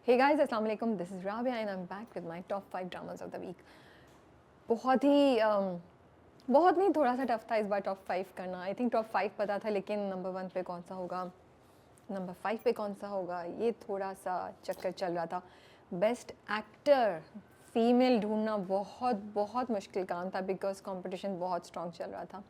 Hey guys, अस्सलाम वालेकुम. This is Rabia and I'm back with my top 5 dramas of the week. बहुत ही बहुत नहीं, थोड़ा सा टफ था इस बार टॉप 5 करना. आई थिंक टॉप 5 पता था, लेकिन नंबर 1 पे कौन सा होगा, नंबर 5 पे कौन सा होगा, ये थोड़ा सा चक्कर चल रहा था. बेस्ट एक्टर फीमेल ढूंढना बहुत बहुत मुश्किल काम था बिकॉज कंपटीशन बहुत स्ट्रॉन्ग चल रहा था.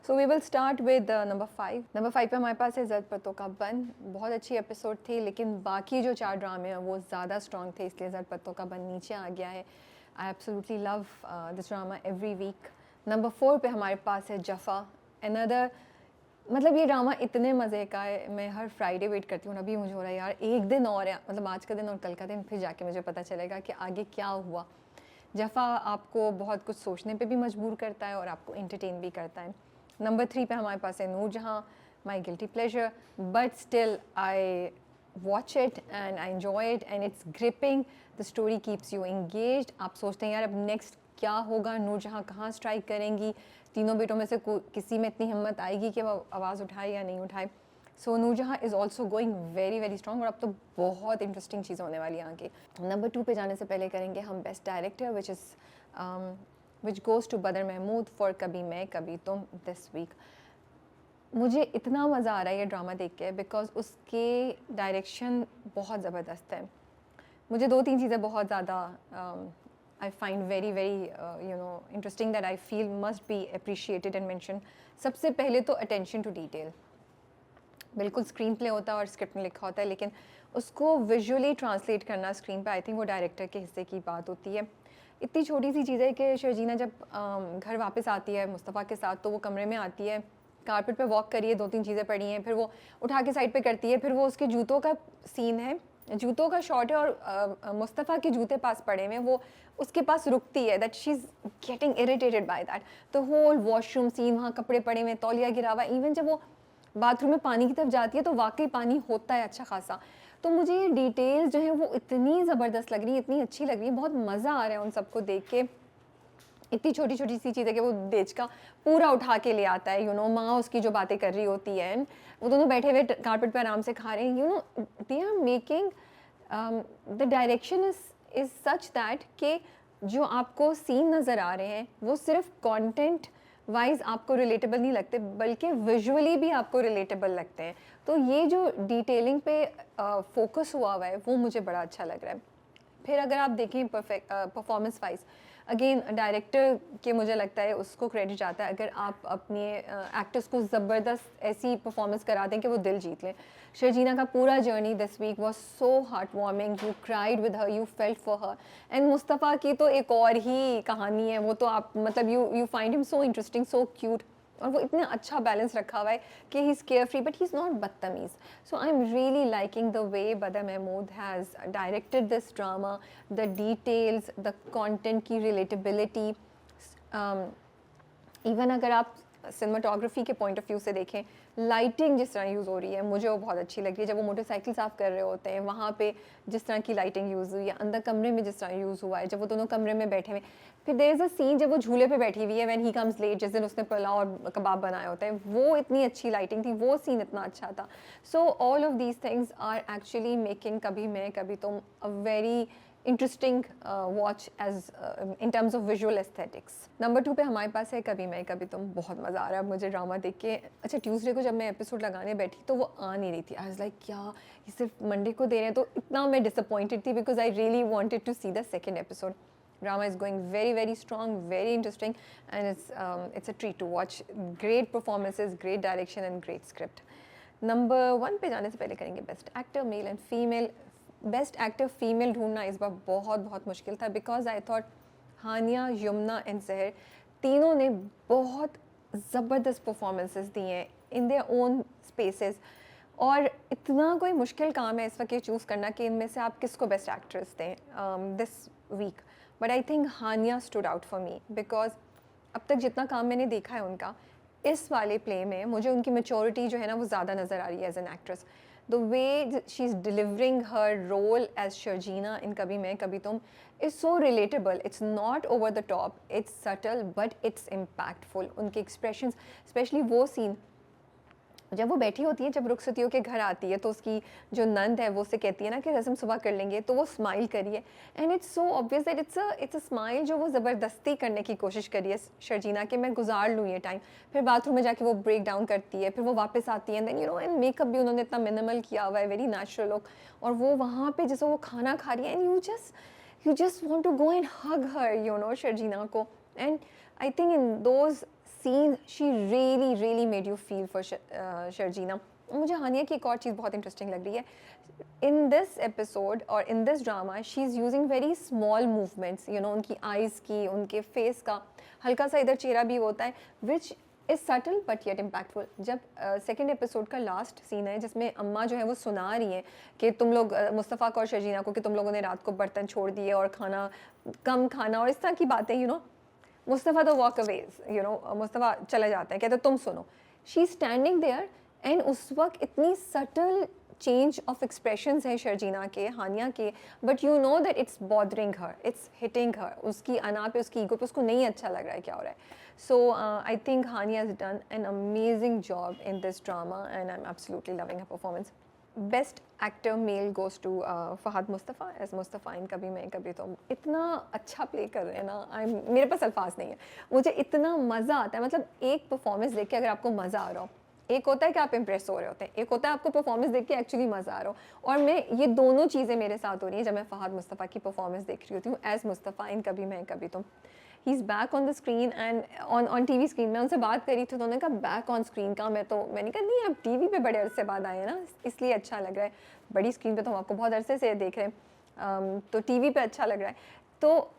So we will start with number 5. Number 5 पे हमारे पास है ज़द पत्तों का बन. बहुत अच्छी एपिसोड थी, लेकिन बाकी जो 4 ड्रामे हैं वो ज़्यादा स्ट्रॉन्ग थे, इसलिए ज़द पत्तों का बन नीचे आ गया है. I absolutely love this drama every week. Number 4 पे हमारे पास है जफ़ा. अनदर, मतलब ये ड्रामा इतने मज़े का है, मैं हर फ्राइडे वेट करती हूँ. अभी मुझे हो रहा है यार एक दिन और है, मतलब आज का दिन और कल का दिन, फिर जाके मुझे पता चलेगा कि आगे क्या हुआ. जफ़ा आपको बहुत कुछ सोचने पे भी मजबूर करता है और आपको एंटरटेन भी करता है. नंबर 3 पे हमारे पास है Noor Jahan, my guilty pleasure, but still I watch it and I enjoy it and it's gripping. The story keeps you engaged. आप सोचते हैं यार अब नेक्स्ट क्या होगा, नूरजहाँ कहाँ स्ट्राइक करेंगी, तीनों बेटों में से किसी में इतनी हिम्मत आएगी कि वो आवाज़ उठाए या नहीं उठाए. So Noor Jahan is also going very very strong और अब तो बहुत इंटरेस्टिंग चीज़ होने वाली है आगे. नंबर 2 पे जाने से पहले करेंगे हम best director, which goes to Badar Mahmood for कभी मैं कभी तुम दिस वीक. मुझे इतना मज़ा आ रहा है ये ड्रामा देख के बिकॉज उसके डायरेक्शन बहुत ज़बरदस्त है. मुझे 2-3 चीज़ें बहुत ज़्यादा I find very very interesting that I feel must be appreciated and mention. सबसे पहले तो अटेंशन टू डिटेल. बिल्कुल स्क्रीन प्ले होता है और स्क्रिप्ट में लिखा होता है, लेकिन उसको विजुअली ट्रांसलेट करना स्क्रीन पे आई थिंक वो डायरेक्टर के हिस्से की बात होती है. इतनी छोटी सी चीज़ है कि शर्जीना जब घर वापस आती है मुस्तफ़ा के साथ, तो वो कमरे में आती है, कारपेट पे वॉक करी है, 2-3 चीज़ें पड़ी हैं, फिर वो उठा के साइड पे करती है, फिर वो उसके जूतों का सीन है, जूतों का शॉट है और मुस्तफ़ा के जूते पास पड़े हुए हैं, वो उसके पास रुकती है, that she is getting irritated by that. The whole washroom scene, वहाँ कपड़े पड़े हुए हैं, तौलिया गिरा हुआ, इवन जब वो बाथरूम में पानी की तरफ जाती है तो वाकई पानी होता है अच्छा खासा. तो मुझे ये डिटेल्स जो है वो इतनी ज़बरदस्त लग रही है, इतनी अच्छी लग रही है, बहुत मज़ा आ रहा है उन सबको देख के. इतनी छोटी छोटी सी चीज़ है कि वो बेच का पूरा उठा के ले आता है. माँ उसकी जो बातें कर रही होती है, वो दोनों बैठे हुए कारपेट पे आराम से खा रहे हैं. They are making the direction is such that कि जो आपको सीन नज़र आ रहे हैं वो सिर्फ कंटेंट वाइज आपको रिलेटेबल नहीं लगते, बल्कि विजुअली भी आपको रिलेटेबल लगते हैं. तो ये जो डिटेलिंग पे फोकस हुआ हुआ है वो मुझे बड़ा अच्छा लग रहा है. फिर अगर आप देखें परफॉर्मेंस वाइज, अगेन डायरेक्टर के मुझे लगता है उसको क्रेडिट जाता है अगर आप अपने एक्टर्स को ज़बरदस्त ऐसी परफॉर्मेंस करा दें कि वो दिल जीत लें. शर्जीना का पूरा journey this week was so heartwarming. You cried with her, you felt for her. And Mustafa की तो एक और ही कहानी है. वो तो आप मतलब you find him so interesting, so cute, और वो इतना अच्छा बैलेंस रखा हुआ है कि he is care free but he is not बदतमीज़. So I am really liking the way Badar Mahmood has directed this drama. The details, the content की रिलेटेबिलिटी, इवन अगर आप सिनेमाटोग्राफी के पॉइंट ऑफ व्यू से देखें, लाइटिंग जिस तरह यूज़ हो रही है मुझे वो बहुत अच्छी लग रही है. जब वो मोटरसाइकिल साफ़ कर रहे होते हैं वहाँ पे जिस तरह की लाइटिंग यूज़ हुई है, अंदर कमरे में जिस तरह यूज़ हुआ है, जब वो दोनों कमरे में बैठे हुए. फिर देयर इज़ अ सीन जब वो झूले पे बैठी हुई है, व्हेन ही कम्स लेट, जिस दिन उसने पुलाव और कबाब बनाए होते हैं, वो इतनी अच्छी लाइटिंग थी, वो सीन इतना अच्छा था. So all of these things are actually making Kabhi Main Kabhi Tum a very interesting watch as in terms of visual aesthetics. Number 2 पे हमारे पास है कभी मैं कभी तुम. बहुत मज़ा आ रहा है मुझे ड्रामा देख के. अच्छा, ट्यूसडे को जब मैं एपिसोड लगाने बैठी तो वो आ नहीं रही थी. आई वाज लाइक क्या ये सिर्फ मंडे को दे रहे हैं, तो इतना मैं डिसअपॉइंटेड थी because I really wanted to see the second episode. Drama is going very very strong, very interesting, and it's a treat to watch. Great performances, great direction and great script. Number 1 पे जाने से पहले करेंगे best actor male and female. Best actor female ढूंढना इस बार बहुत बहुत मुश्किल था because I thought Hania, Yumna and Zahra तीनों ने बहुत ज़बरदस्त परफॉर्मेंसेस दी हैं इन देयर ओन स्पेसेस. और इतना कोई मुश्किल काम है इस वक्त ये चूज़ करना कि इनमें से आप किसको बेस्ट एक्ट्रेस दें this week. But I think Hania stood out for me because अब तक जितना काम मैंने देखा है उनका, इस वाले प्ले में मुझे उनकी मेचोरिटी जो है ना वो ज़्यादा नज़र आ रही है as an actress. The way she is delivering her role as Sharjeena in Kabhi Main Kabhi Tum is so relatable. It's not over the top, it's subtle but it's impactful. उनके एक्सप्रेशंस, स्पेशली वो सीन जब वो बैठी होती है, जब रुखसतियों के घर आती है तो उसकी जो नंद है वो उससे कहती है ना कि रस्म सुबह कर लेंगे, तो वो स्माइल करिए and it's so obvious that it's a smile जो वो ज़बरदस्ती करने की कोशिश करी है शर्जीना कि मैं गुजार लूँ ये टाइम। फिर बाथरूम में जाके वो ब्रेक डाउन करती है, फिर वो वापस आती है, then you know and makeup भी उन्होंने इतना मिनिमल किया हुआ है, वेरी नेचुरल लुक, और वो वहाँ पे जैसे वो खाना खा रही है and you just want to go and hug her, you know, Sharjina ko. And I think in those scenes, she really made you feel for Sharjina. मुझे हानिया की एक और चीज़ बहुत इंटरेस्टिंग लग रही है इन दिस एपिसोड और इन this drama, she is using very small movements, you know, उनकी आइज़ की, उनके फेस का हल्का सा इधर चेहरा भी होता है, which is subtle but yet impactful. जब सेकेंड एपिसोड का लास्ट सीन है जिसमें अम्मा जो है वो सुना रही हैं कि तुम लोग मुस्तफ़ा को और शर्जीना को कि तुम लोगों ने रात को बर्तन छोड़ दिए और खाना कम खाना और इस तरह की बातें, यू नो, मुस्तफ़ा तो walk Awez, you know, Mustafa चले जाते हैं, कहते तुम सुनो, शी स्टैंडिंग देयर एंड उस वक्त इतनी सटल चेंज ऑफ एक्सप्रेशंस है शर्जीना के, हानिया के, but you know that it's bothering her, it's hitting her, उसकी अना पे, उसकी ईगो पे, उसको नहीं अच्छा लग रहा है क्या हो रहा है। So I think Hania has done an amazing job in this drama and I am absolutely loving her performance. Best actor male goes to Fahad Mustafa as Mustafa in Kabhi Main Kabhi तुम। इतना अच्छा प्ले कर रहे हैं ना, मेरे पास अल्फाज नहीं है, मुझे इतना मज़ा आता है। मतलब एक परफॉर्मेंस देख के अगर आपको मज़ा आ रहा हो, एक होता है कि आप इम्प्रेस हो रहे होते हैं, एक होता है आपको परफॉर्मेंस देख के एक्चुअली मज़ा आ रहा हो, और मैं ये दोनों चीज़ें मेरे साथ हो रही हैं जब मैं फ़हद मुस्तफ़ा की परफॉर्मेंस देख रही होती हूँ एज मुस्तफ़ा इन कभी मैं कभी तुम। He is back on the screen and on T V screen. मैं उनसे बात करी थी तो उन्होंने कहा बैक ऑन स्क्रीन का, मैंने कहा नहीं, आप टी वी पे बड़े अरसे बाद आए हैं ना, इसलिए अच्छा लग रहा है। बड़ी स्क्रीन पे तो हम आपको बहुत अरसे से देख रहे हैं, तो टी वी पे अच्छा लग रहा है। तो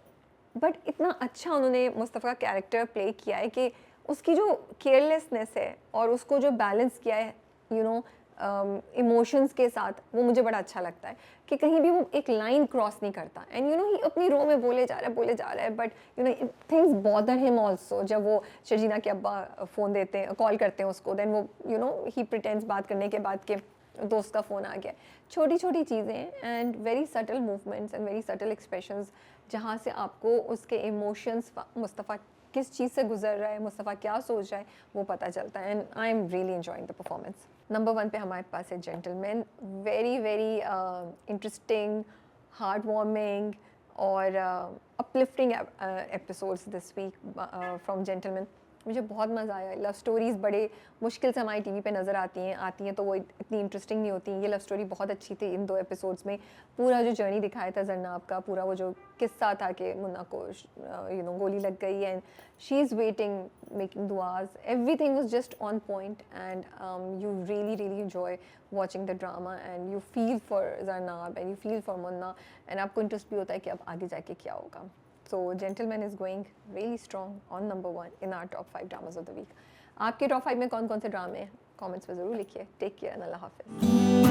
बट इतना अच्छा उन्होंने मुस्तफ़ा का कैरेक्टर प्ले किया है कि उसकी जो केयरलेसनेस है और उसको जो बैलेंस किया है, यू नो, इमोशंस के साथ, वो मुझे बड़ा अच्छा लगता है कि कहीं भी वो एक लाइन क्रॉस नहीं करता एंड यू नो ही अपनी रो में बोले जा रहा है but you know things bother him also. जब वो शर्जीना के अब्बा फ़ोन देते हैं, कॉल करते हैं उसको, देन वो यू नो ही प्रिटेंड्स बात करने के बाद के दोस्त का फ़ोन आ गया। छोटी छोटी चीज़ें and very subtle movements and very subtle expressions, जहाँ से आपको उसके इमोशंस, मुस्तफ़ा किस चीज़ से गुजर रहा है, मुस्तफ़ा क्या सोच रहा है, वो पता चलता है and I am really enjoying the performance. Number 1 पे हमारे पास है Gentleman. Very interesting, heart warming और uplifting episodes this week from Gentleman. मुझे बहुत मज़ा आया। लव स्टोरीज़ बड़े मुश्किल से हमारी टीवी पे नज़र आती हैं तो वो इतनी इंटरेस्टिंग नहीं होती। ये लव स्टोरी बहुत अच्छी थी इन 2 एपिसोड्स में। पूरा जो जर्नी दिखाया था जरनाब का, पूरा वो जो किस्सा था कि मुन्ना को यू नो गोली लग गई and she is waiting, making दुआज, everything was just on point and you really enjoy watching the drama and you feel for Zarnab and you feel for Munna and आपको इंटरेस्ट भी होता है कि अब आगे जाके क्या होगा। So Gentleman is going really strong on number 1 in our top 5 dramas of the week. आपके top 5 में कौन कौन से ड्रामे हैं? कमेंट्स में ज़रूर लिखिए। टेक केयर, अल्लाह हाफिज़।